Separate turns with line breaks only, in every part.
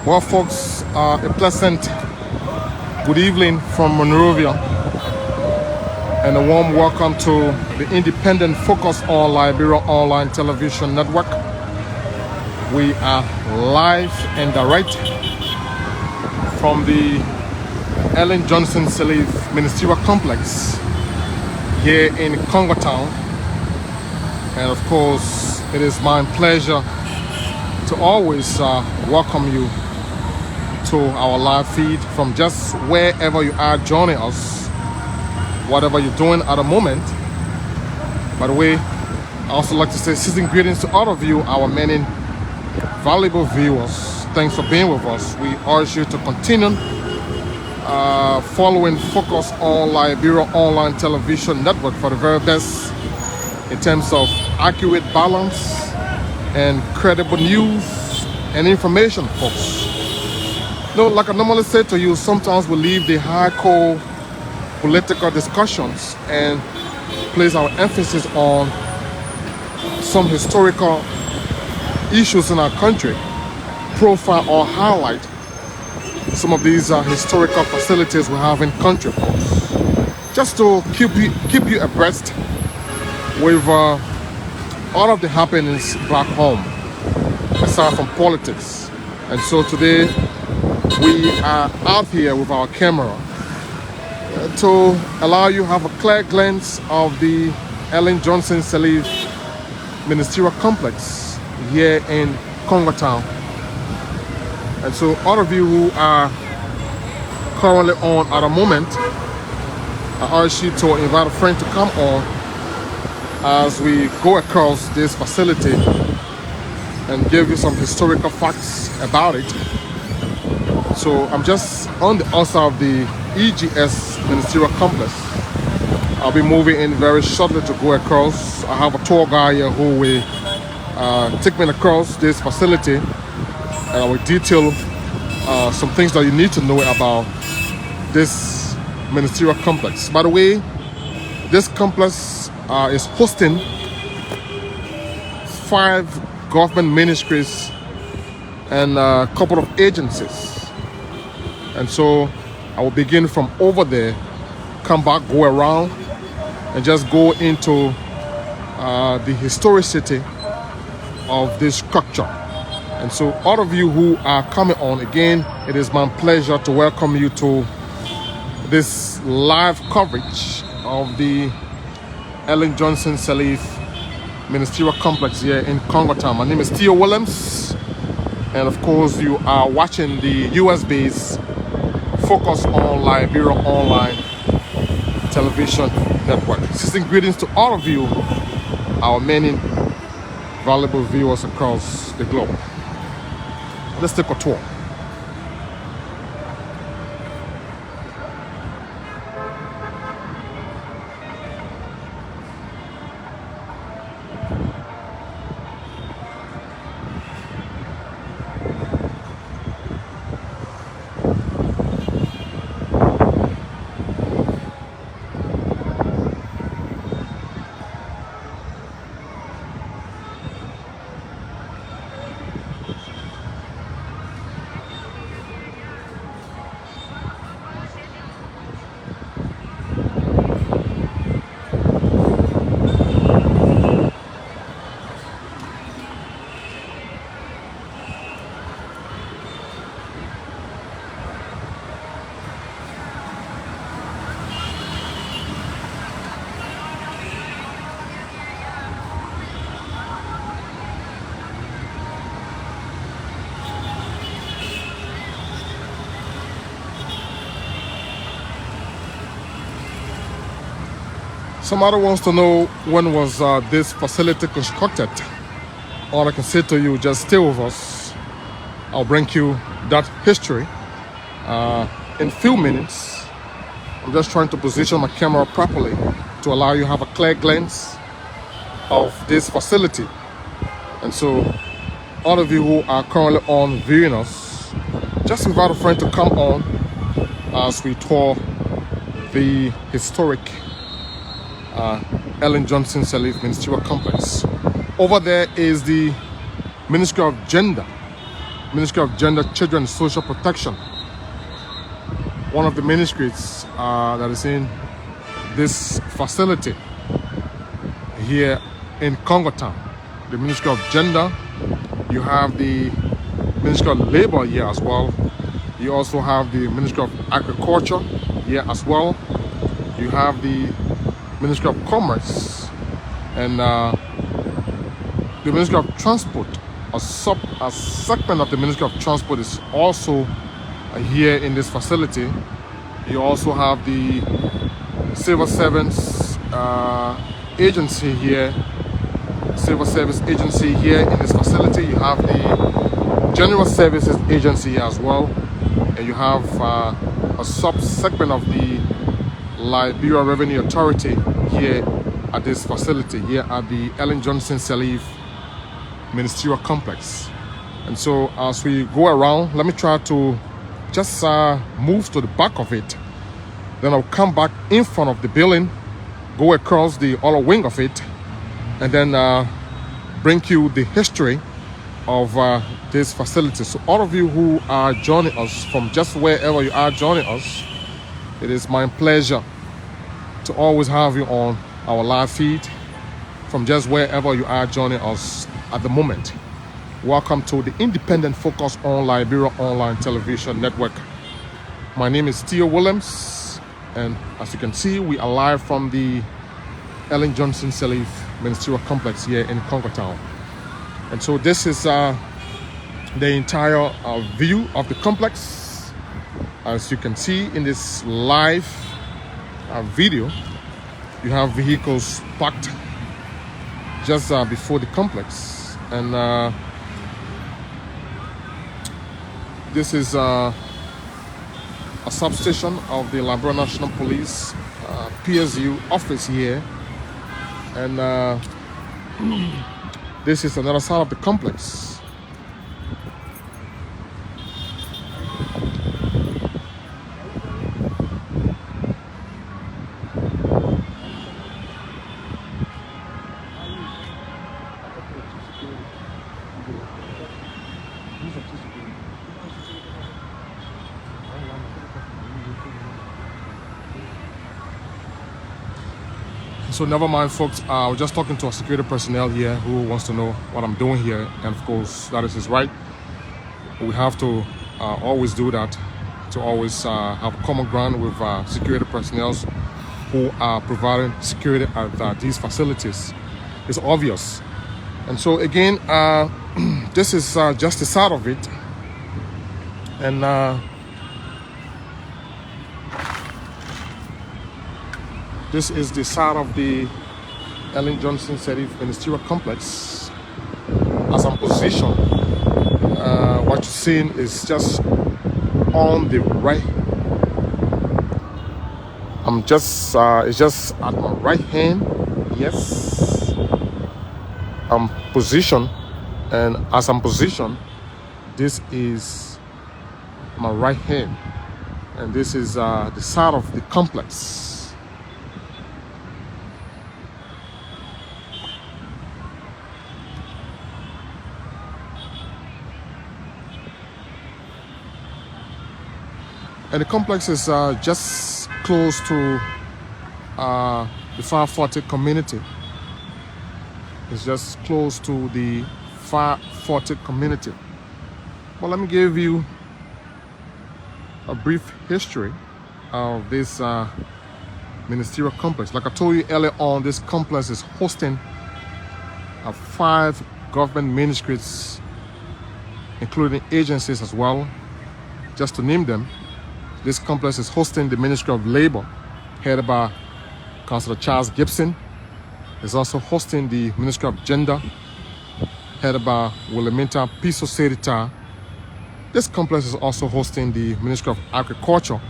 Well, folks, a pleasant good evening from Monrovia and a warm welcome to the independent focus on Liberia online television network. We are live and direct from the Ellen Johnson Sirleaf Ministerial complex here in Congo Town. And of course, it is my pleasure to always welcome you to our live feed from just wherever you are joining us, whatever you're doing at the moment. By the way, I also like to say season greetings to all of you, our many valuable viewers. Thanks for being with us. We urge you to continue following Focus on Liberia Online Television Network for the very best in terms of accurate, balance, and credible news and information, folks. No, like I normally say to you, sometimes we leave the hardcore political discussions and place our emphasis on some historical issues in our country, profile or highlight some of these historical facilities we have in country, folks, just to keep you abreast with all of the happenings back home, aside from politics. And so today we are out here with our camera to allow you to have a clear glance of the Ellen Johnson Sirleaf Ministerial complex here in Congo Town. And so all of you who are currently on at the moment, I urge you to invite a friend to come on as we go across this facility and give you some historical facts about it. So I'm just on the outside of the EGS Ministerial complex. I'll be moving in very shortly to go across. I have a tour guide here who will take me across this facility, and I will detail some things that you need to know about this ministerial complex. By the way, this complex is hosting 5 government ministries and a couple of agencies. And so I will begin from over there, come back, go around, and just go into the historicity of this structure. And so all of you who are coming on, again, it is my pleasure to welcome you to this live coverage of the Ellen Johnson Sirleaf Ministerial complex here in Congo Town. My name is Theo Williams, and of course you are watching the US-based Focus on Liberia Online Television Network. Season greetings to all of you, our many valuable viewers across the globe. Let's take a tour. Somebody wants to know when was this facility constructed. All I can say to you, just stay with us. I'll bring you that history in a few minutes. I'm just trying to position my camera properly to allow you to have a clear glance of this facility. And so all of you who are currently on viewing us, just invite a friend to come on as we tour the historic Ellen Johnson Sirleaf Ministerial Complex. Over there is the Ministry of Gender, Children and Social Protection. One of the ministries that is in this facility here in Congo Town. The Ministry of Gender. You have the Ministry of Labor here as well. You also have the Ministry of Agriculture here as well. You have the Ministry of Commerce and the Ministry of Transport. A segment of the Ministry of Transport is also here in this facility. You also have the Civil Servants Agency here. Civil Service Agency here in this facility. You have the General Services Agency here as well. And you have a sub-segment of the Liberia Revenue Authority here at this facility, here at the Ellen Johnson Sirleaf Ministerial Complex. And so as we go around, let me try to just move to the back of it. Then I'll come back in front of the building, go across the other wing of it, and then bring you the history of this facility. So all of you who are joining us from just wherever you are joining us, it is my pleasure to always have you on our live feed from just wherever you are joining us at the moment. Welcome to the independent focus on Liberia Online Television Network. My name is Theo Williams, and as you can see, we are live from the Ellen Johnson Sirleaf Ministerial Complex here in Congo Town. And so this is the entire view of the complex. As you can see in this live video, you have vehicles parked just before the complex, and this is a substation of the Liberia National Police PSU office here, and this is another side of the complex. So never mind, folks. I was just talking to a security personnel here who wants to know what I'm doing here, and of course that is his right. We have to always do that, to always have a common ground with security personnel who are providing security at these facilities. It's obvious. And so again, this is just the side of it, and this is the side of the Ellen Johnson Sirleaf Ministerial Complex. As I'm positioned, what you're seeing is just on the right. It's just at my right hand. Yes, I'm positioned, and as I'm positioned, this is my right hand, and this is the side of the complex. And the complex is just close to the 540 community. It's just close to the 540 community. Well, let me give you a brief history of this ministerial complex. Like I told you earlier on, this complex is hosting 5 government ministries, including agencies as well. Just to name them, this complex is hosting the Ministry of Labor, headed by Councillor Charles Gibson is also hosting the Ministry of Gender, headed by Wilhelmina Piso Serita. This complex is also hosting the Ministry of Agriculture,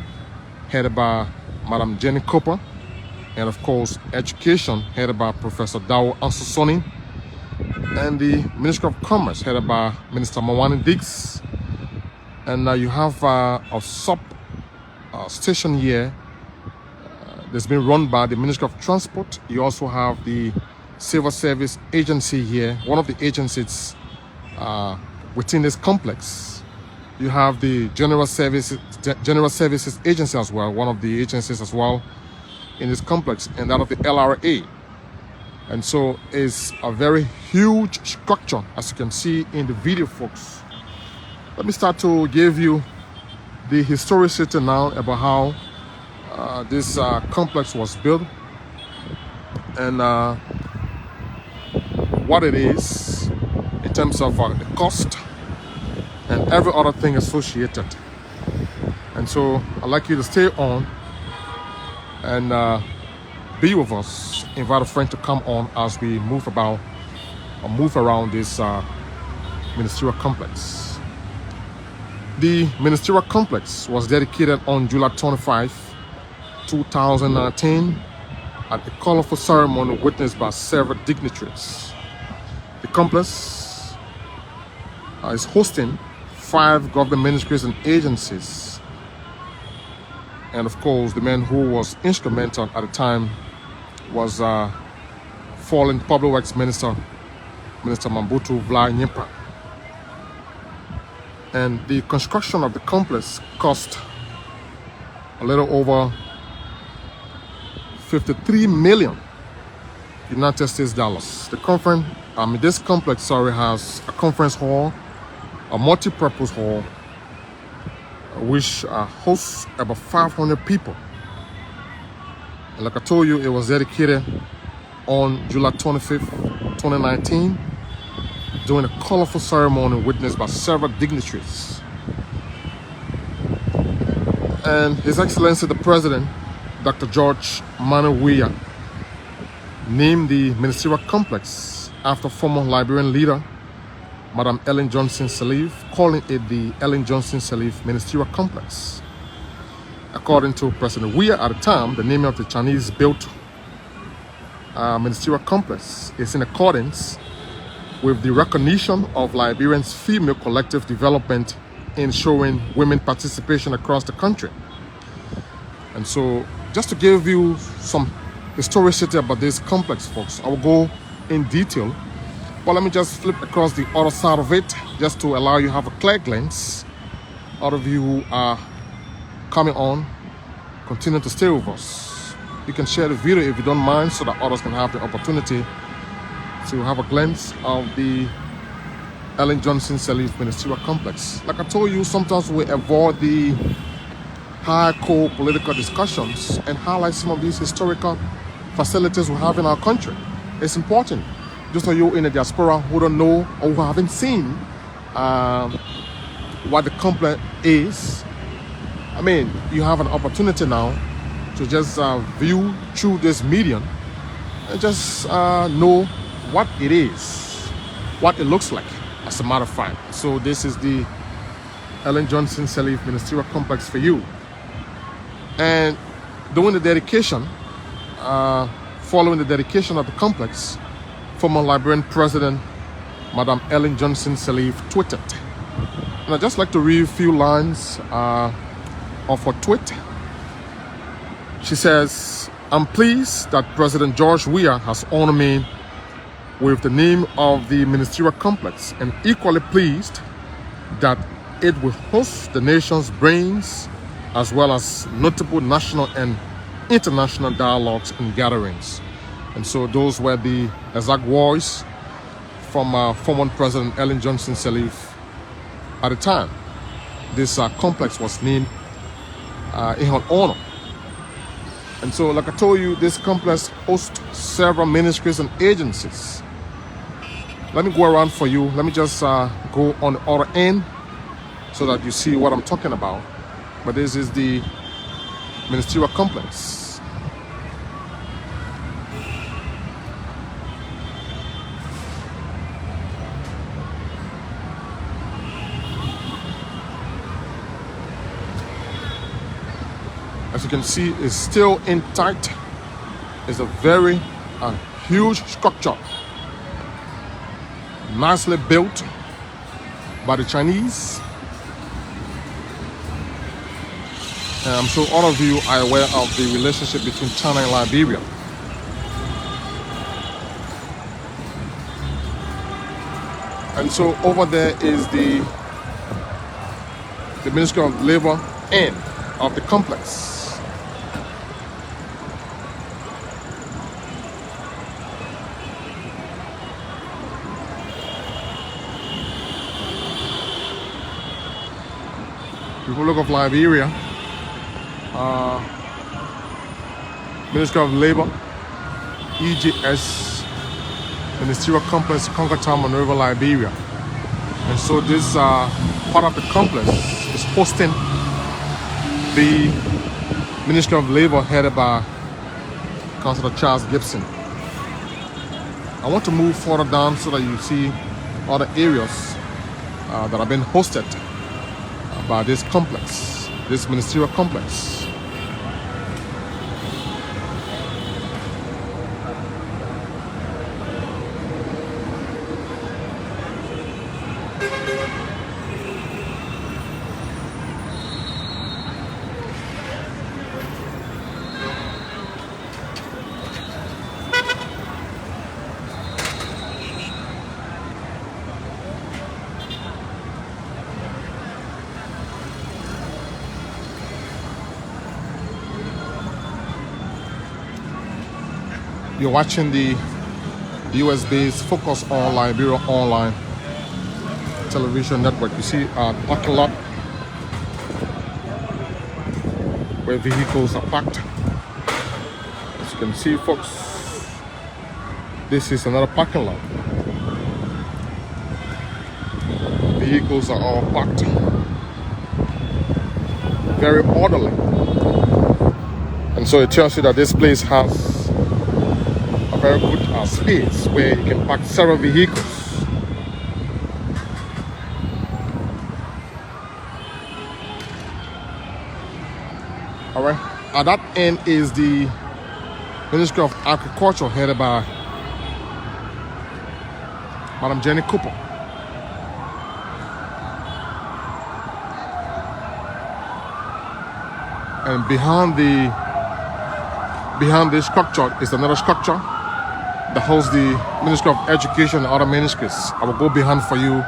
headed by Madam Jenny Cooper, and of course Education, headed by Professor Dao Ansusoni, and the Ministry of Commerce, headed by Minister Mawani Diggs. And you have a sub station here that's been run by the Ministry of Transport. You also have the Civil Service Agency here, one of the agencies within this complex. You have the General Services Agency as well, one of the agencies as well in this complex, and that of the LRA. And so it's a very huge structure, as you can see in the video, folks. Let me start to give you the historicity now about how this complex was built and what it is in terms of the cost and every other thing associated. And so I'd like you to stay on and be with us. Invite a friend to come on as we move around this ministerial complex. The ministerial complex was dedicated on July 25, 2019 at a colorful ceremony witnessed by several dignitaries. The complex is hosting 5 government ministries and agencies, and of course the man who was instrumental at the time was fallen Public Works Minister Mambutu Vla Nyimpa. And the construction of the complex cost a little over 53 million United States dollars. This complex has a conference hall, a multi-purpose hall, which hosts about 500 people. And like I told you, it was dedicated on July 25th, 2019, during a colorful ceremony witnessed by several dignitaries. And His Excellency the President, Dr. George Manneh Weah, named the ministerial complex after former Liberian leader, Madam Ellen Johnson Sirleaf, calling it the Ellen Johnson Sirleaf Ministerial Complex. According to President Weah at the time, the name of the Chinese-built ministerial complex is in accordance with the recognition of Liberians' female collective development in showing women participation across the country. And so, just to give you some historicity about this complex, folks, I will go in detail, but let me just flip across the other side of it, just to allow you to have a clear glance. All of you who are coming on, continue to stay with us. You can share the video if you don't mind, so that others can have the opportunity to have a glance of the Ellen Johnson Sirleaf Ministerial Complex. Like I told you, sometimes we avoid the hardcore political discussions and highlight some of these historical facilities we have in our country. It's important, just for you in the diaspora who don't know or who haven't seen what the complex is. I mean, you have an opportunity now to just view through this medium and just know what it is, what it looks like, as a matter of fact. So this is the Ellen Johnson Sirleaf Ministerial Complex for you. And during the dedication, following the dedication of the complex, former Liberian President Madam Ellen Johnson Sirleaf tweeted. And I'd just like to read a few lines of her tweet. She says, "I'm pleased that President George Weah has honored me with the name of the ministerial complex, and equally pleased that it will host the nation's brains as well as notable national and international dialogues and gatherings." And so those were the exact words from former President Ellen Johnson Sirleaf at the time this complex was named in her honor. And so, like I told you, this complex hosts several ministries and agencies. Let me go around for you. Let me just go on the other end so that you see what I'm talking about. But this is the ministerial complex. as you can see, is still intact. It's a very huge structure, nicely built by the Chinese. And I'm sure all of you are aware of the relationship between China and Liberia. And so over there is the Ministry of Labor end of the complex. Republic of Liberia, Ministry of Labor, EGS, Ministerial Complex, Concatan, Monrovia, Liberia. And so this part of the complex is hosting the Ministry of Labor headed by Councillor Charles Gibson. I want to move further down so that you see other areas that have been hosted by this complex, this ministerial complex. You're watching the US-based Focus on Liberia online television network. You see a parking lot where vehicles are parked. As you can see, folks, this is another parking lot. Vehicles are all parked. Very orderly. And so it tells you that this place has a very good space where you can park several vehicles. All right, at that end is the Ministry of Agriculture headed by Madam Jenny Cooper. And behind this structure is another structure that holds the Ministry of Education and other ministries. I will go behind for you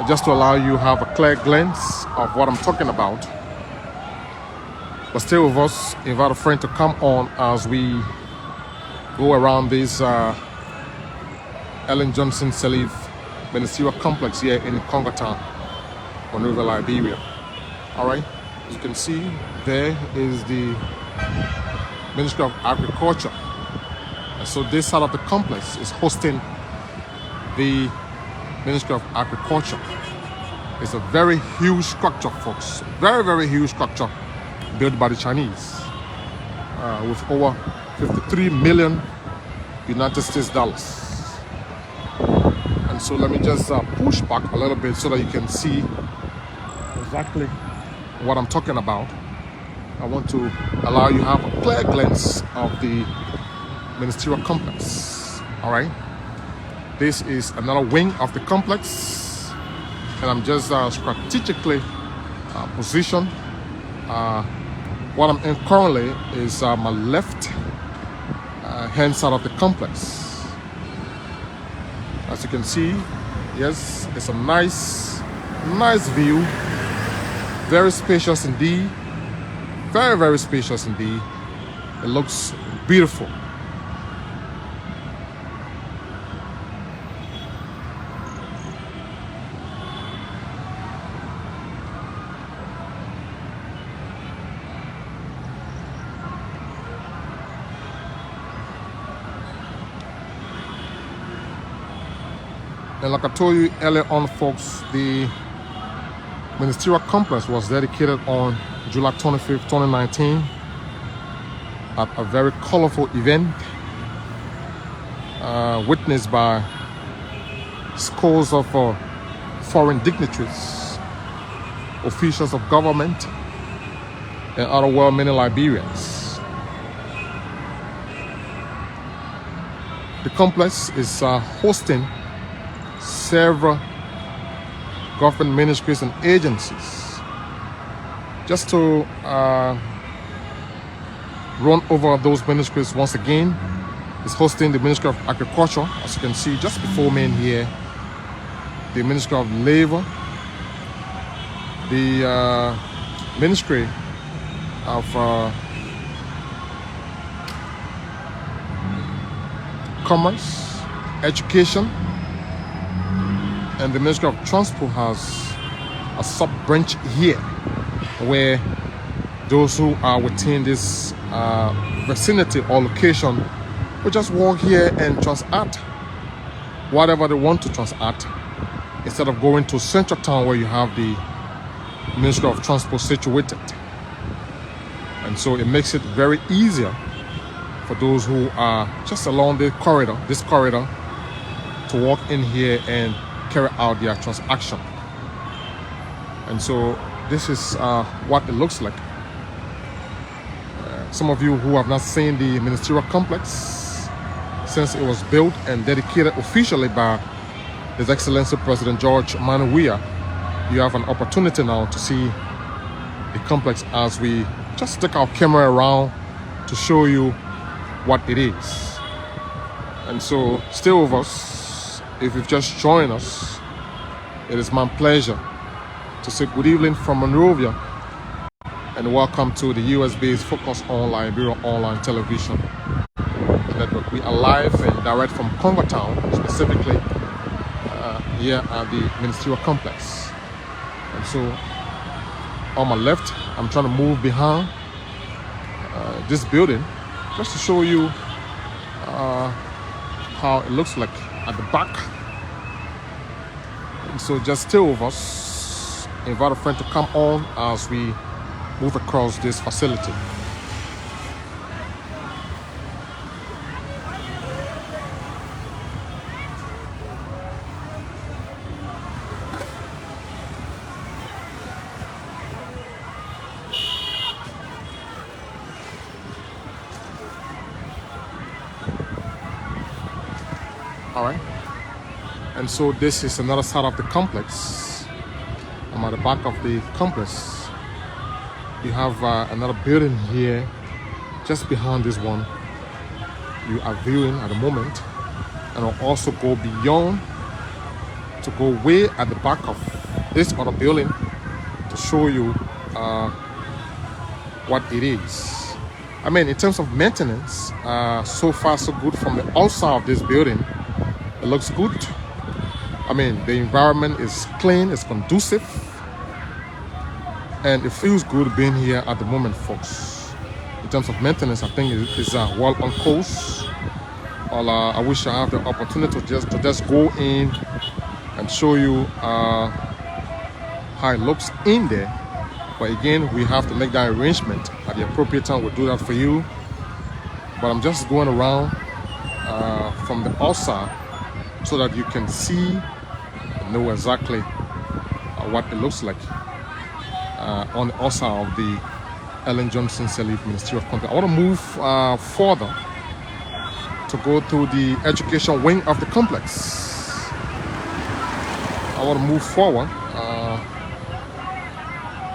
just to allow you to have a clear glance of what I'm talking about. But stay with us, invite a friend to come on as we go around this Ellen Johnson Sirleaf Ministerial Complex here in Concatan, Monrovia, Liberia. All right, as you can see, there is the Ministry of Agriculture. And so this side of the complex is hosting the Ministry of Agriculture. It's a very huge structure, folks. Very, very huge structure built by the Chinese with over 53 million United States dollars. And so let me just push back a little bit so that you can see exactly what I'm talking about. I want to allow you to have a clear glance of the ministerial complex. All right, this is another wing of the complex, and I'm just strategically positioned. What I'm in currently is my left hand side of the complex. As you can see, yes, it's a nice view. Very spacious indeed. Very, very spacious indeed. It looks beautiful. And like I told you earlier on, folks, the ministerial complex was dedicated on July 25th, 2019 at a very colorful event witnessed by scores of foreign dignitaries, officials of government, and other well-meaning Liberians. The complex is hosting several government ministries and agencies. Just to run over those ministries once again, it's hosting the Ministry of Agriculture, as you can see just before me in here, the Ministry of Labor, the Ministry of Commerce, Education, and the Ministry of Transport has a sub-branch here where those who are within this vicinity or location will just walk here and transact whatever they want to transact instead of going to Central Town where you have the Ministry of Transport situated. And so it makes it very easier for those who are just along this corridor to walk in here and carry out their transaction. And so this is what it looks like. Some of you who have not seen the ministerial complex since it was built and dedicated officially by His Excellency President George Manuia, you have an opportunity now to see the complex as we just take our camera around to show you what it is. And so stay with us. If you've just joined us, it is my pleasure to say good evening from Monrovia and welcome to the US-based Focus on Liberia online television network. We are live and direct from Governmental, specifically here at the ministerial complex. And so on my left, I'm trying to move behind this building just to show you how it looks like at the back. And so just stay with us. Invite a friend to come on as we move across this facility. All right, and so this is another side of the complex. I'm at the back of the complex. You have another building here just behind this one you are viewing at the moment, and I'll also go beyond to go way at the back of this other building to show you what it is. I mean, in terms of maintenance, so far so good from the outside of this building. It looks good. I mean, the environment is clean, it's conducive, and it feels good being here at the moment, folks. In terms of maintenance, I think it is well on course. I wish I have the opportunity to just go in and show you how it looks in there. But again, we have to make that arrangement at the appropriate time. We'll do that for you. But I'm just going around from the outside so that you can see and know exactly what it looks like on the outside of the Ellen Johnson Sirleaf Ministerial Complex. I want to move further to go to the education wing of the complex. I want to move forward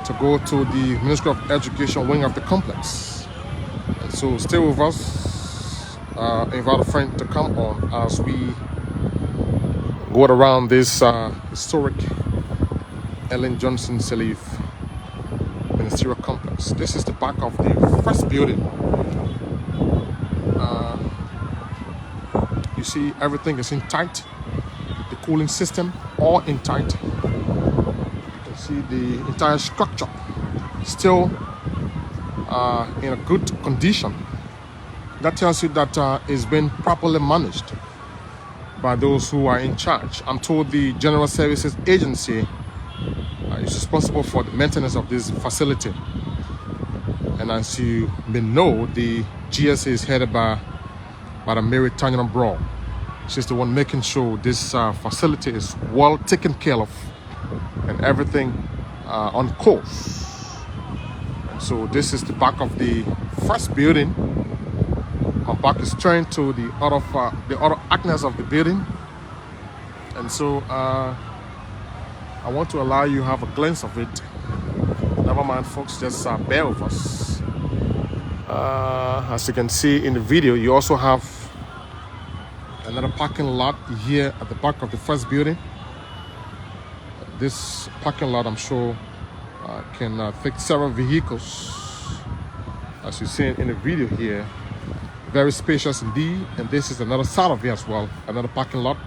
to go to the Ministry of Education wing of the complex. And so stay with us. Invite a friend to come on as we go around this historic Ellen Johnson Sirleaf Ministerial Complex. This is the back of the first building. You see everything is in tight. The cooling system all in tight. You can see the entire structure still in a good condition. That tells you that it's been properly managed by those who are in charge. I'm told the General Services Agency is responsible for the maintenance of this facility. And as you may know, the GSA is headed by Madam Mary Tanyan Brown. She's the one making sure this facility is well taken care of and everything on course. And So this is the back of the first building. My back is turned to the other actors of the building, and so I want to allow you to have a glimpse of it. Never mind, folks, just bear with us. As you can see in the video, you also have another parking lot here at the back of the first building. This parking lot, I'm sure, can fit several vehicles, as you see in the video here. Very spacious indeed. And this is another side of it as well, another parking lot.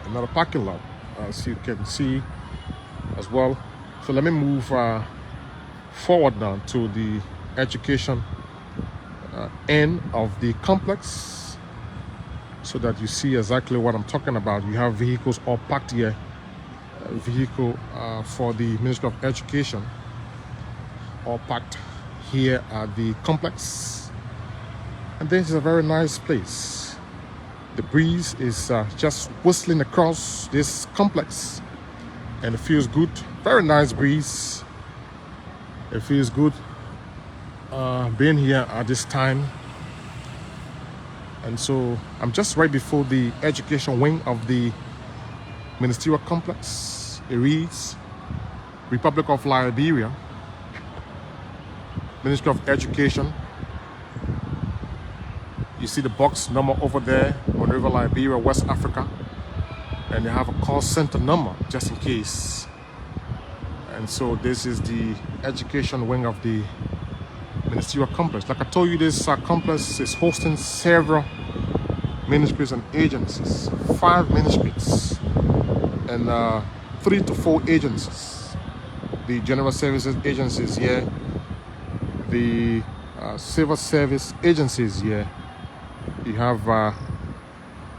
Another parking lot, as you can see as well. So let me move forward now to the education end of the complex, so that you see exactly what I'm talking about. You have vehicles all parked here. Vehicle for the Ministry of Education, all parked here at the complex. And this is a very nice place. The breeze is just whistling across this complex, and it feels good. Very nice breeze. It feels good being here at this time. And so I'm just right before the education wing of the ministerial complex. It reads Republic of Liberia, Ministry of Education. You see the box number over there, Monrovia, Liberia, West Africa. And they have a call center number just in case. And so this is the education wing of the ministerial complex. Like I told you, this complex is hosting several ministries and agencies, 5 ministries and 3 to 4 agencies. The general services agencies here, the civil service agencies here. You have a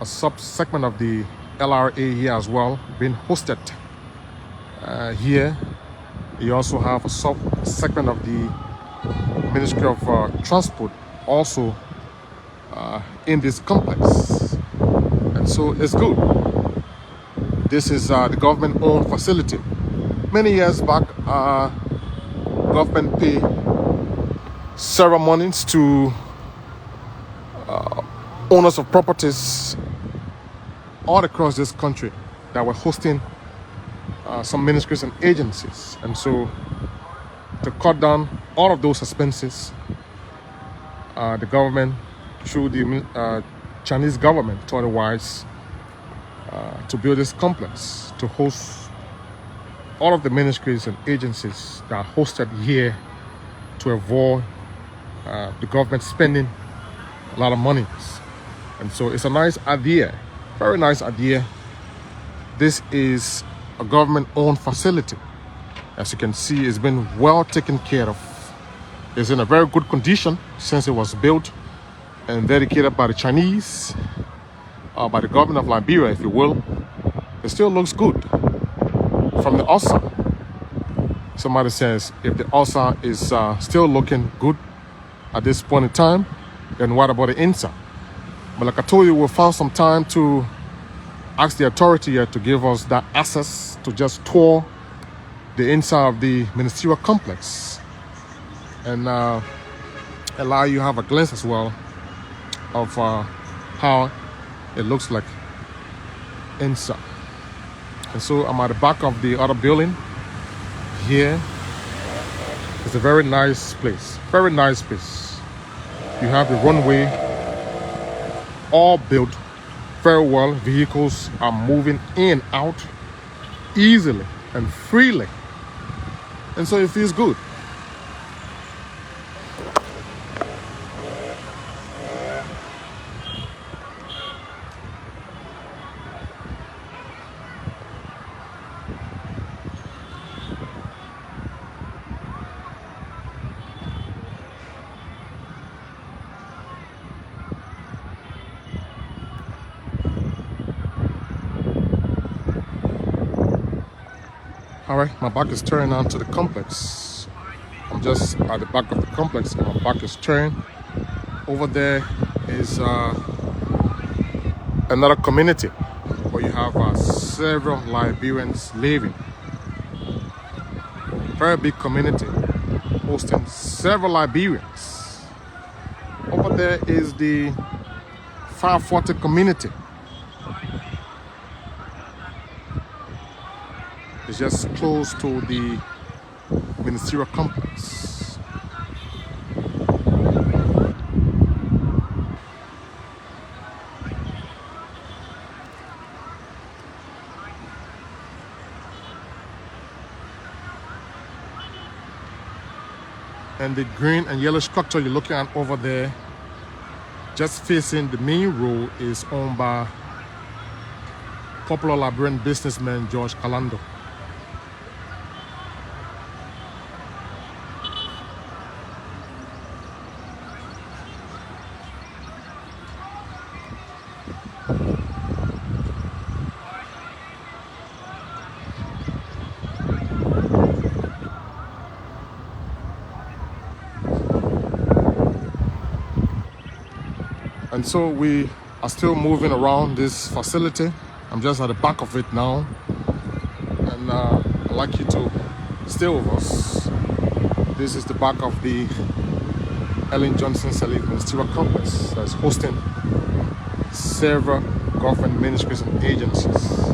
sub-segment of the LRA here as well, being hosted here. You also have a sub-segment of the Ministry of Transport also in this complex. And so it's good. This is the government-owned facility. Many years back, government paid several monies to owners of properties all across this country that were hosting some ministries and agencies. And so to cut down all of those expenses, the government, through the Chinese government, thought it wise to build this complex to host all of the ministries and agencies that are hosted here, to avoid the government spending a lot of money. And so it's a nice idea, very nice idea. This is a government-owned facility. As you can see, it's been well taken care of. It's in a very good condition since it was built and dedicated by the Chinese, by the government of Liberia, if you will. It still looks good from the outside. Somebody says, if the outside is still looking good at this point in time, then what about the inside? But like I told you, we'll find some time to ask the authority here to give us that access to just tour the inside of the ministerial complex and allow you to have a glimpse as well of how it looks like inside. And so I'm at the back of the other building here. It's a very nice place, very nice place. You have the runway all built very well. Vehicles are moving in and out easily and freely, and so it feels good. All right, my back is turned onto the complex. I'm just at the back of the complex and my back is turned. Over there is another community where you have several Liberians living. very big community hosting several Liberians. Over there is the 540 community. It's just close to the ministerial complex. And the green and yellow structure you're looking at over there, just facing the main road, is owned by popular Liberian businessman George Kalando. And so we are still moving around this facility. I'm just at the back of it now, and I'd like you to stay with us. This is the back of the Ellen Johnson Sirleaf Ministerial Complex that's hosting several government ministries and agencies.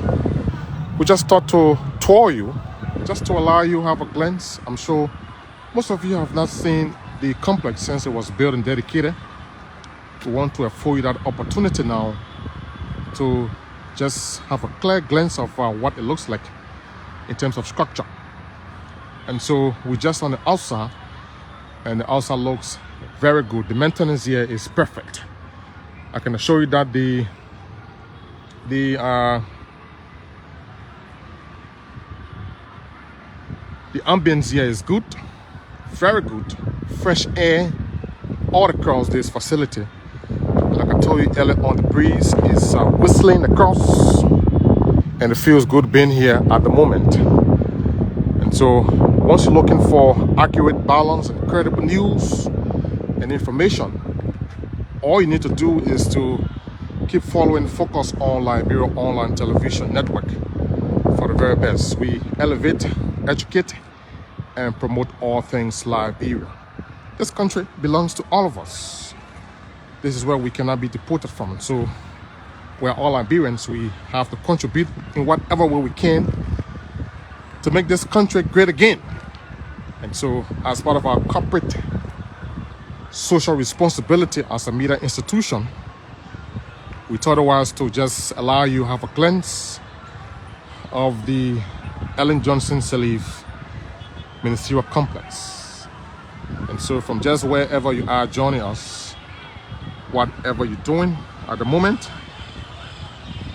We just thought to tour you, just to allow you to have a glance. I'm sure most of you have not seen the complex since it was built and dedicated. We want to afford you that opportunity now to just have a clear glance of what it looks like in terms of structure. And so we're just on the outside, and the outside looks very good. The maintenance here is perfect. I can assure you that the ambience here is good, very good. Fresh air all across this facility. Like I told you earlier on, the breeze is whistling across, and it feels good being here at the moment. And so once you're looking for accurate, balanced, and credible news and information, all you need to do is to keep following Focus on Liberia Online Television Network for the very best. We elevate, educate, and promote all things Liberia. This country belongs to all of us. This is where we cannot be deported from. And so we're all Liberians. We have to contribute in whatever way we can to make this country great again. And so as part of our corporate social responsibility as a media institution, we thought it was to just allow you to have a glance of the Ellen Johnson Sirleaf Ministerial Complex. And so from just wherever you are joining us, whatever you're doing at the moment,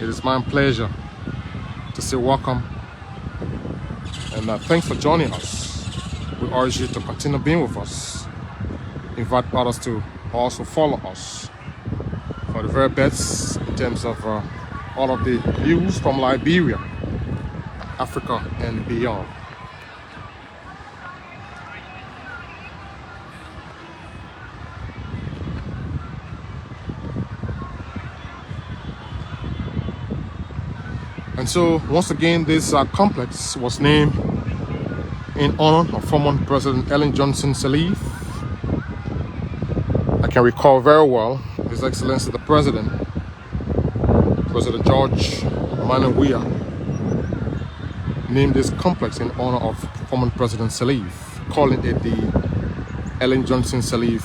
it is my pleasure to say welcome, and thanks for joining us. We urge you to continue being with us. Invite others to also follow us for the very best in terms of all of the news from Liberia, Africa, and beyond. And so once again, this complex was named in honor of former President Ellen Johnson Sirleaf. I can recall very well His Excellency the President George Weah, named this complex in honor of former President Sirleaf, calling it the Ellen Johnson Sirleaf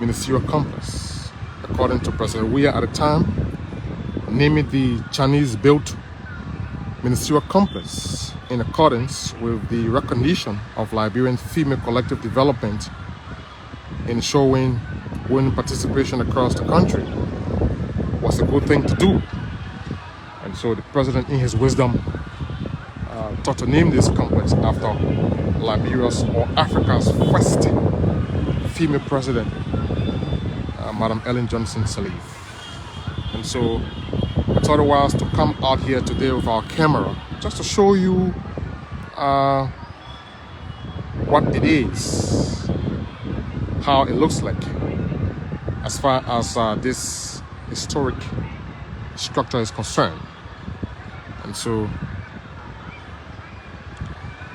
Ministerial Complex. According to President Weah at the time, naming the Chinese-built ministerial complex in accordance with the recognition of Liberian female collective development in showing women participation across the country was a good thing to do. And so the president, in his wisdom, thought to name this complex after Liberia's or Africa's first female president, Madam Ellen Johnson Sirleaf. And so I thought it was to come out here today with our camera just to show you what it is, how it looks like as far as this historic structure is concerned. And so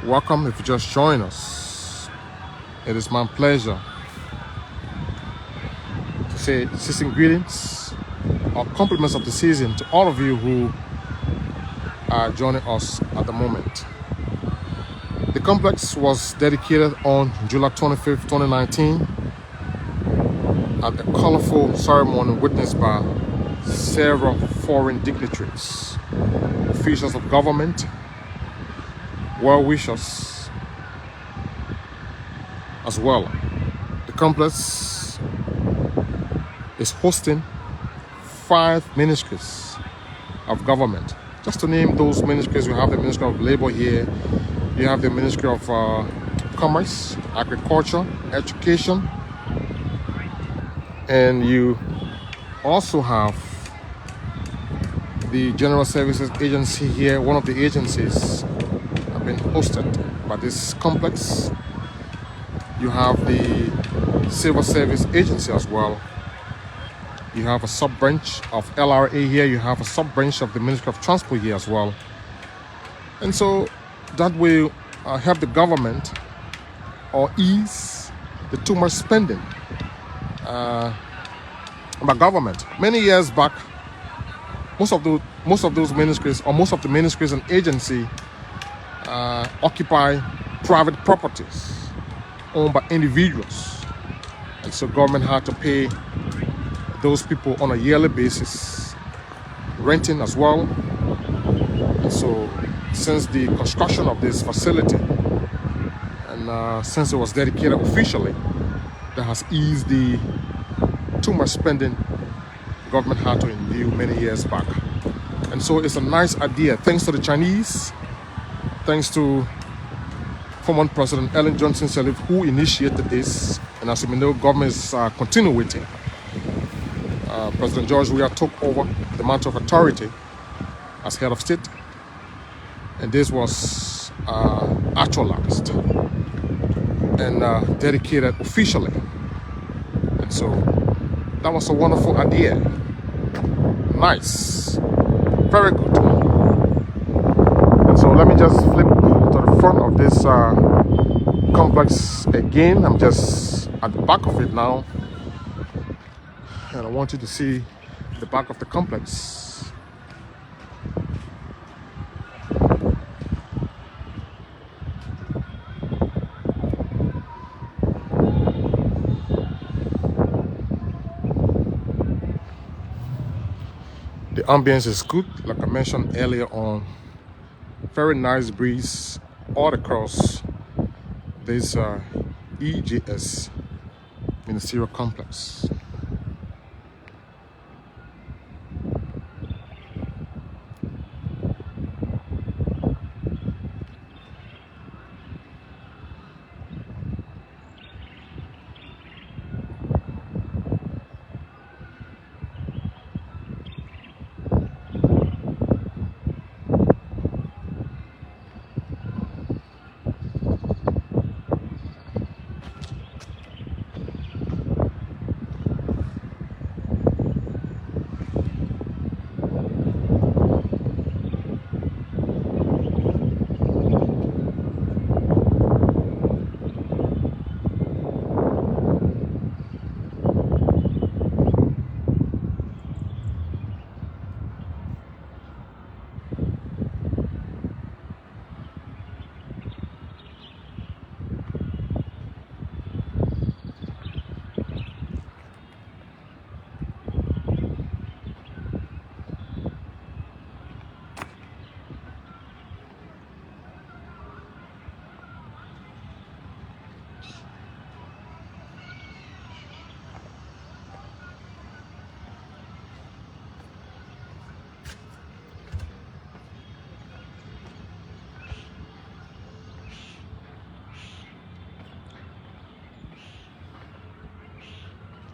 Welcome if you just join us. It is my pleasure to say season greetings or compliments of the season to all of you who are joining us at the moment. The complex was dedicated on July 25th, 2019 at a colorful ceremony witnessed by several foreign dignitaries, officials of government, well-wishers as well. The complex is hosting 5 ministries of government. Just to name those ministries, we have the Ministry of Labor here, you have the Ministry of Commerce, Agriculture, Education, and you also have the General Services Agency here. One of the agencies have been hosted by this complex. You have the Civil Service Agency as well. You have a sub-branch of LRA here. You have a sub-branch of the Ministry of Transport here as well. And so that will help the government or ease the too much spending by government. Many years back, most of those ministries, or most of the ministries and agencies occupy private properties owned by individuals. And so government had to pay those people on a yearly basis, renting as well. And so since the construction of this facility and since it was dedicated officially, that has eased the too much spending government had to endure many years back. And so it's a nice idea, thanks to the Chinese, thanks to former President Ellen Johnson Sirleaf, who initiated this. And as we know, government is continuing with it. President George Weah took over the mantle of authority as head of state, and this was actualized and dedicated officially. And so that was a wonderful idea. Nice, very good. And so let me just flip to the front of this complex again. I'm just at the back of it now, and I want you to see the back of the complex. The ambience is good, like I mentioned earlier on. Very nice breeze all across this EJS Ministerial Complex.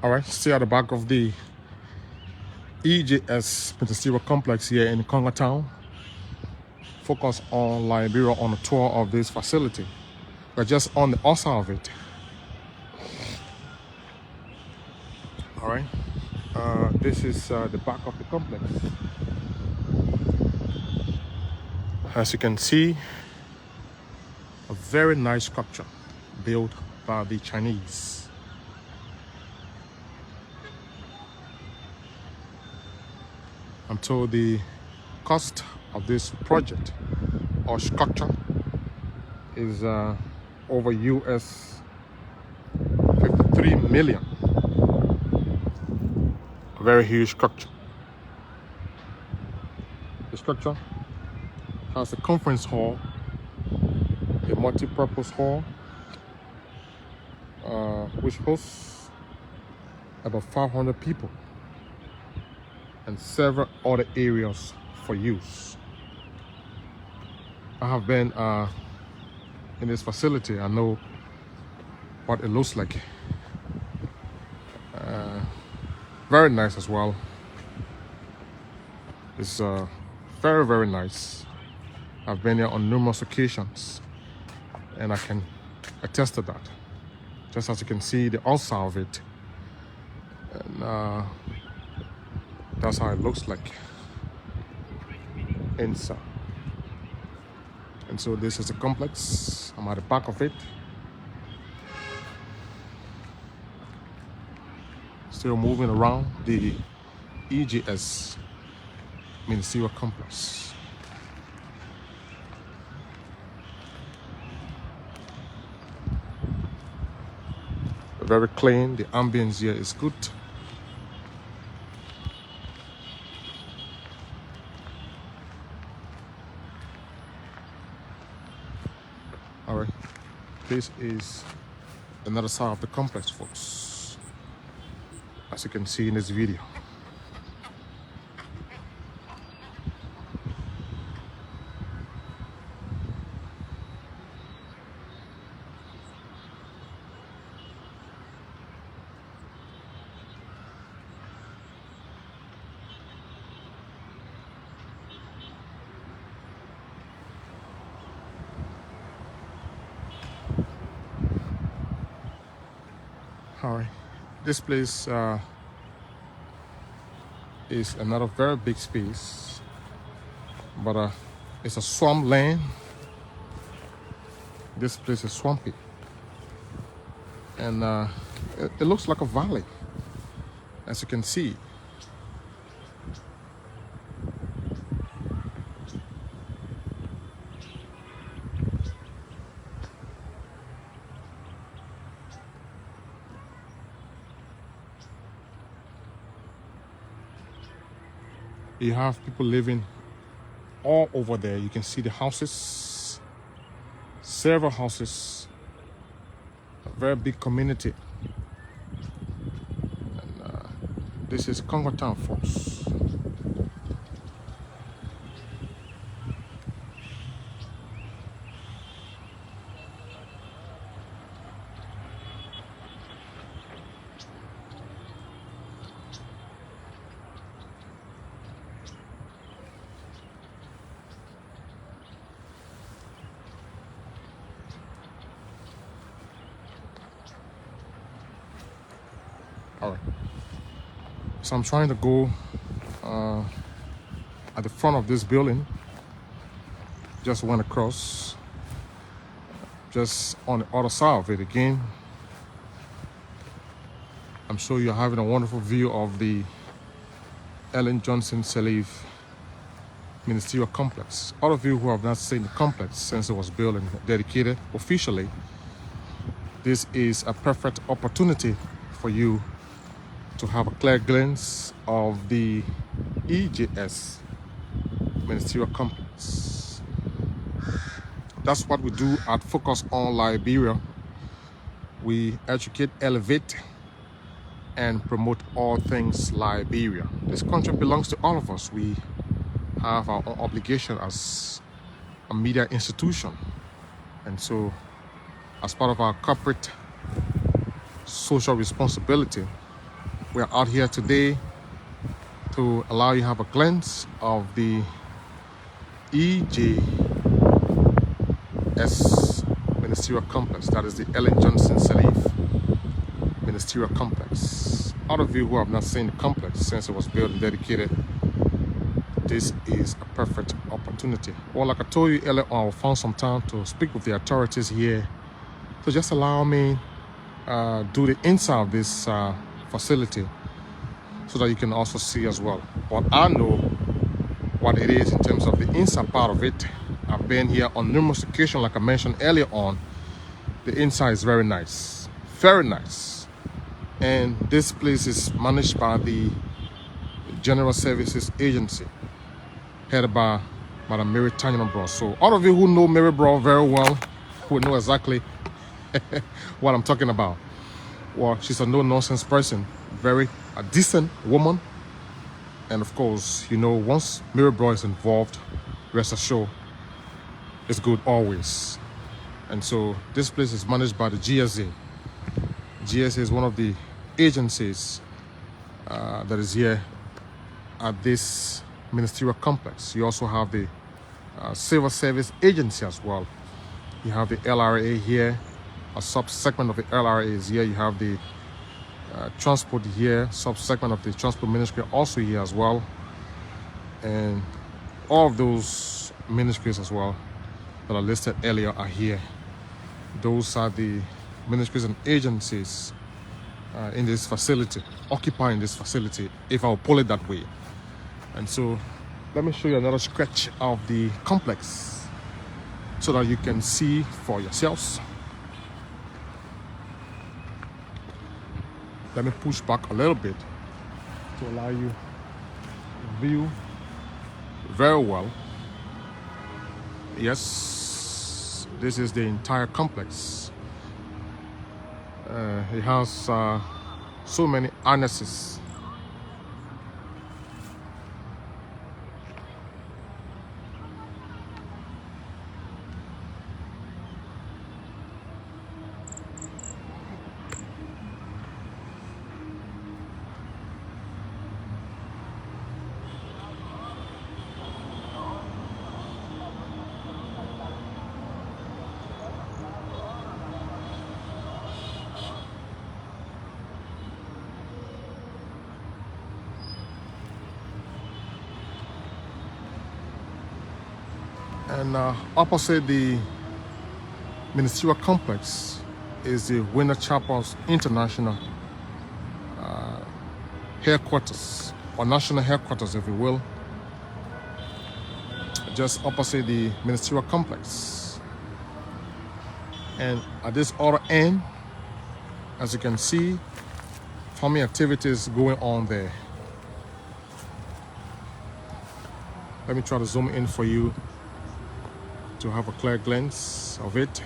All right, still at the back of the EJS Ministerial Complex here in Congo Town. Focus on Liberia on a tour of this facility. We're just on the outside of it. All right, this is the back of the complex. As you can see, A very nice structure built by the Chinese. I'm told the cost of this project or structure is over US 53 million. A very huge structure. The structure has a conference hall, a multi-purpose hall, which hosts about 500 people, and several other areas for use. I have been in this facility. I know what it looks like. Very nice as well. It's very, very nice. I've been here on numerous occasions, and I can attest to that. Just as you can see the outside of it, and that's how it looks like inside. And so this is the complex. I'm at the back of it. Still moving around the EGS Ministerial complex. Very clean. The ambience here is good. All right, this is another side of the complex, folks, as you can see in this video. All right, this place is another very big space, but it's a swamp land. This place is swampy, and it looks like a valley, as you can see. You have people living all over there. You can see the houses, several houses, a very big community. And this is Congo Town, folks. All right, so I'm trying to go at the front of this building. Just went across, just on the other side of it again. I'm sure you're having a wonderful view of the Ellen Johnson Sirleaf Ministerial complex. All of you who have not seen the complex since it was built and dedicated officially, this is a perfect opportunity for you to have a clear glimpse of the EGS Ministerial complex. That's what we do at Focus on Liberia. We educate, elevate, and promote all things Liberia. This country belongs to all of us. We have our own obligation as a media institution. And so, as part of our corporate social responsibility, we are out here today to allow you to have a glimpse of the EGS Ministerial complex. That is the Ellen Johnson Sirleaf Ministerial complex. All of you who have not seen the complex since it was built and dedicated, this is a perfect opportunity. Well, like I told you earlier on, I found some time to speak with the authorities here. So just allow me do the inside of this facility so that you can also see as well. But I know what it is in terms of the inside part of it. I've been here on numerous occasions, like I mentioned earlier on. The inside is very nice, very nice. And this place is managed by the General Services Agency, headed by Madam Mary Tanyanabro. So all of you who know Mary Bro very well will know exactly what I'm talking about. Well, she's a no-nonsense person, a decent woman. And of course, you know, once Mary Bro is involved, rest assured, it's good always. And so this place is managed by the GSA. GSA is one of the agencies that is here at this ministerial complex. You also have the Civil Service Agency as well. You have the LRA here, a sub-segment of the LRA is here. You have the transport here, sub-segment of the Transport Ministry also here as well. And all of those ministries as well that are listed earlier are here. Those are the ministries and agencies in this facility, occupying this facility, if I'll pull it that way. And so let me show you another sketch of the complex so that you can see for yourselves. Let me push back a little bit to allow you to view very well. Yes, this is the entire complex. It has so many annexes. And opposite the ministerial complex is the Winter Chapels International headquarters, or national headquarters, if you will, just opposite the ministerial complex. And at this other end, as you can see, farming activities going on there. Let me try to zoom in for you to have a clear glance of it.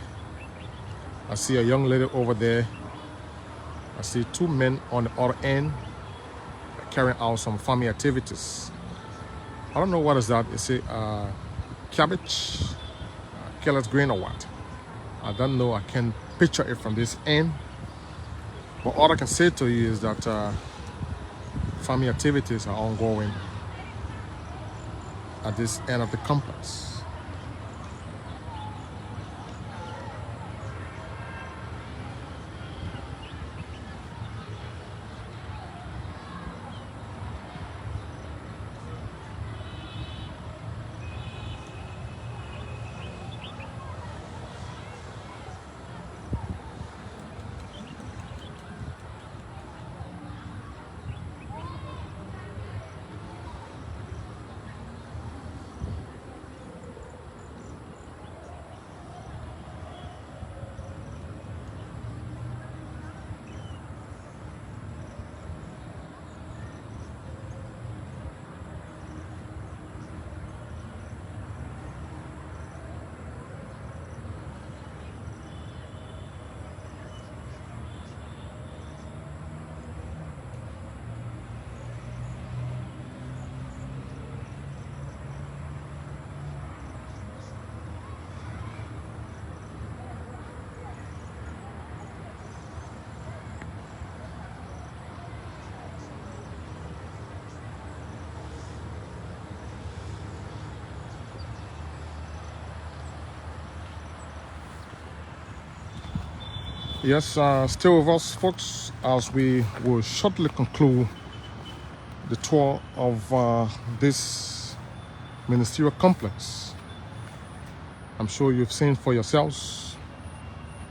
I see a young lady over there. I see two men on the other end carrying out some farming activities. I don't know what is that. Is it cabbage, carrot green or what? I don't know. I can picture it from this end. But all I can say to you is that farming activities are ongoing at this end of the complex. Yes, still with us, folks, as we will shortly conclude the tour of this Ministerial complex. I'm sure you've seen for yourselves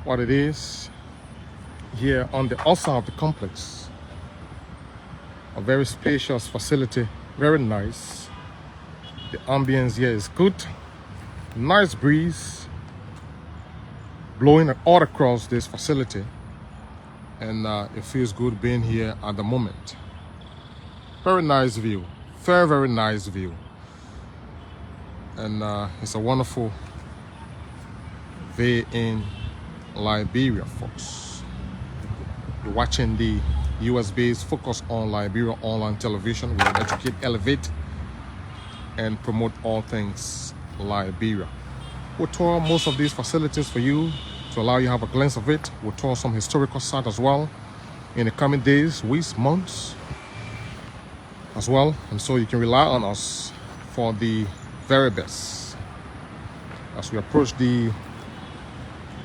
what it is here on the outside of the complex. A very spacious facility, very nice. The ambience here is good. Nice breeze blowing all across this facility, and it feels good being here at the moment. Very nice view, very nice view, and it's a wonderful day in Liberia, folks. You're watching the US-based Focus on Liberia online television. We educate, elevate, and promote all things Liberia. We'll tour most of these facilities for you to allow you to have a glimpse of it. We'll tour some historical sites as well in the coming days, weeks, months as well. And so you can rely on us for the very best. As we approach the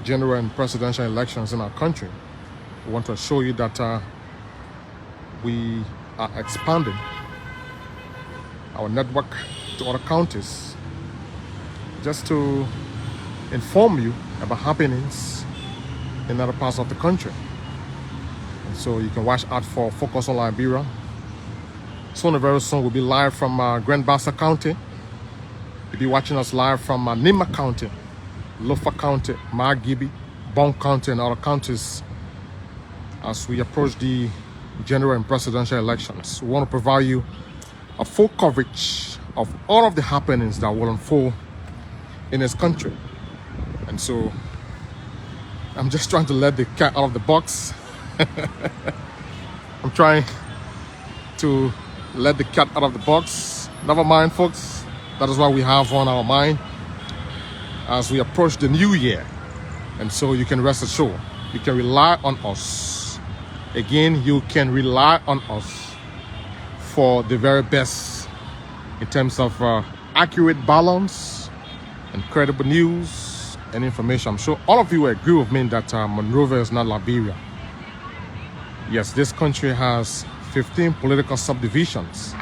general and presidential elections in our country, we want to assure you that we are expanding our network to other counties just to inform you about happenings in other parts of the country. And so you can watch out for Focus on Liberia. Soon, very soon, we'll be live from Grand Bassa County. You'll be watching us live from Nima County, Lofa County, Margibi, Bon County, and other counties as we approach the general and presidential elections. We want to provide you a full coverage of all of the happenings that will unfold in this country. And so I'm just trying to let the cat out of the box. I'm trying to let the cat out of the box. Never mind, folks. That is what we have on our mind as we approach the new year. And so you can rest assured, you can rely on us. Again, you can rely on us for the very best in terms of accurate balance and credible news and information. I'm sure all of you will agree with me that Monrovia is not Liberia. Yes, this country has 15 political subdivisions,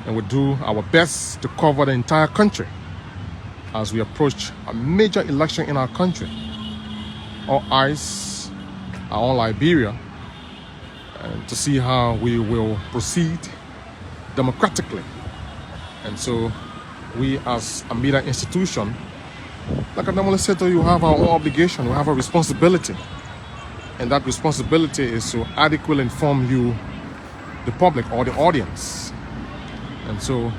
and we do our best to cover the entire country as we approach a major election in our country. All eyes are on Liberia and to see how we will proceed democratically. And so we as a media institution, like I normally say to you, have our own obligation, we have a responsibility. And that responsibility is to adequately inform you, the public or the audience. And so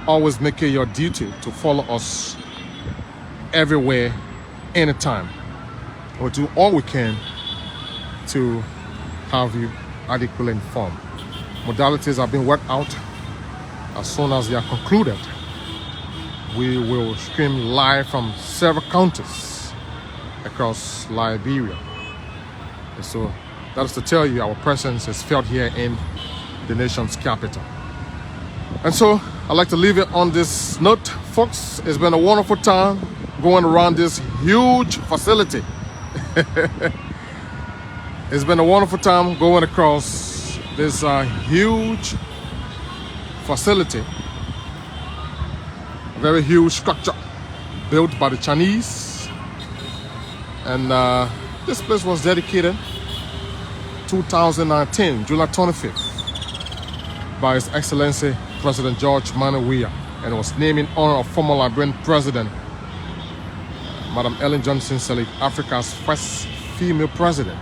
always make it your duty to follow us everywhere, anytime. We'll do all we can to have you adequately informed. Modalities are being worked out. As soon as they are concluded, we will stream live from several counties across Liberia. And so that is to tell you our presence is felt here in the nation's capital. And so I'd like to leave it on this note, folks. It's been a wonderful time going around this huge facility. It's been a wonderful time going across this huge facility, a very huge structure built by the Chinese. And this place was dedicated 2019, July 25th, by His Excellency President George Manuel, and it was named in honor of former Liberian President Madam Ellen Johnson Sirleaf, Africa's first female president.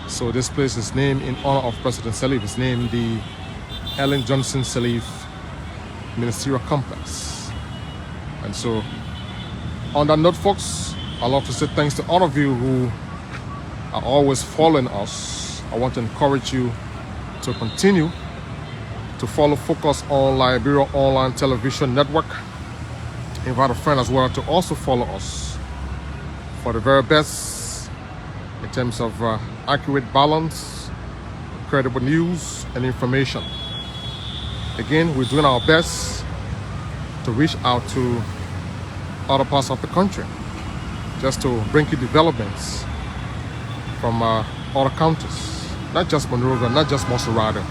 So this place is named in honor of President Sirleaf. It's named the Ellen Johnson Sirleaf Ministerial Complex. And so on that note, folks, I'd love to say thanks to all of you who are always following us. I want to encourage you to continue to follow Focus on Liberia Online Television Network. Invite a friend as well to also follow us for the very best in terms of accurate balance, credible news and information. Again, we're doing our best to reach out to other parts of the country just to bring you developments from other counties, not just Monrovia, not just Moserado.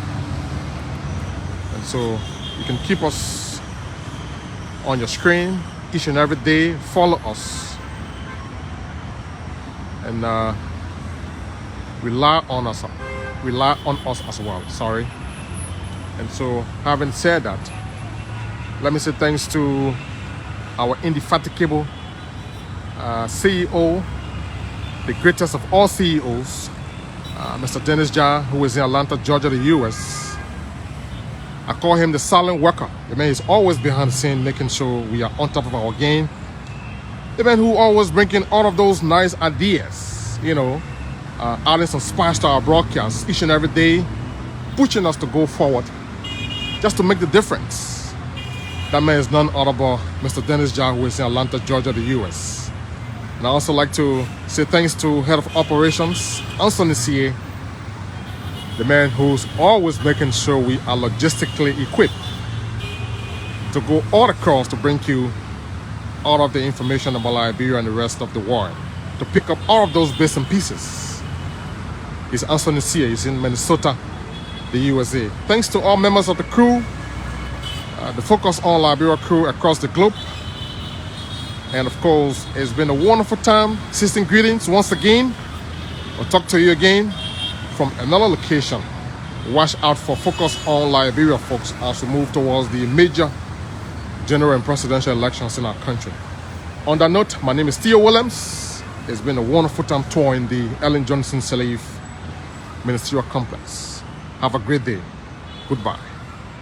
And so you can keep us on your screen each and every day. Follow us and rely on us as well. Sorry. And so, having said that, let me say thanks to our indefatigable CEO, the greatest of all CEOs, Mr. Dennis Jah, who is in Atlanta, Georgia, the U.S. I call him the silent worker. The man is always behind the scene, making sure we are on top of our game. The man who always bringing all of those nice ideas, adding some spice to our broadcasts each and every day, pushing us to go forward, just to make the difference. That man is none other but Mr. Dennis Jah, who is in Atlanta, Georgia, the U.S. And I also like to say thanks to Head of Operations, Anthony C.A., the man who's always making sure we are logistically equipped to go all across to bring you all of the information about Liberia and the rest of the world, to pick up all of those bits and pieces. It's Anthony C.A. He's in Minnesota, the USA. Thanks to all members of the crew, the Focus on Liberia crew across the globe. And of course, it's been a wonderful time. Assisting greetings once again. We'll talk to you again from another location. Watch out for Focus on Liberia, folks, as we move towards the major general and presidential elections in our country. On that note, my name is Theo Williams. It's been a wonderful time touring the Ellen Johnson Sirleaf Ministerial Complex. Have a great day. Goodbye.